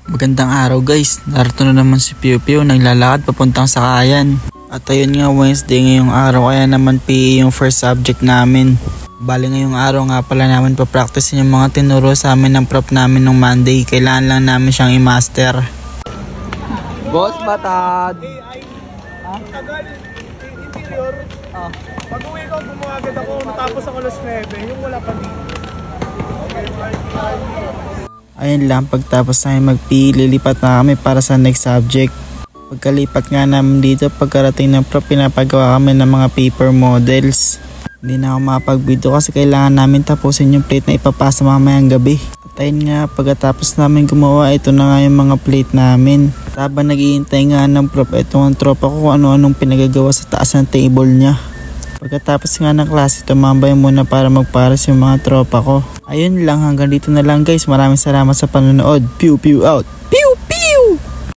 Magandang araw guys, narito na naman si Piu Piu naglalakad papuntang Sakayan. At ayun nga, Wednesday ngayong araw, kaya naman PE yung first subject namin. Bali ngayong araw nga pala namin pa-practice yung mga tinuro sa amin ng prof namin nung Monday. Kailangan lang namin siyang i-master. Boss Batad! Tagal, interior. Pag-uwi ko, bumagad ako, natapos ako alas 9, yung wala pa dito. Ayun lang, pagtapos namin mag-PE, lilipat na kami para sa next subject. Pagkalipat nga namin dito, pagkarating ng prof, pinapagawa kami ng mga paper models. Hindi na ako makapag-video kasi kailangan namin tapusin yung plate na ipapasa mamayang gabi. At ayun nga, pagkatapos namin gumawa, ito na nga yung mga plate namin. Habang naghihintay nga ng prof, ito ang tropa ko kung ano-anong pinagagawa sa taas ng table niya. Pagkatapos nga ng klase, tumambay muna para magpares yung mga tropa ko. Ayun lang, hanggang dito na lang guys. Maraming salamat sa panonood. Piu Piu out!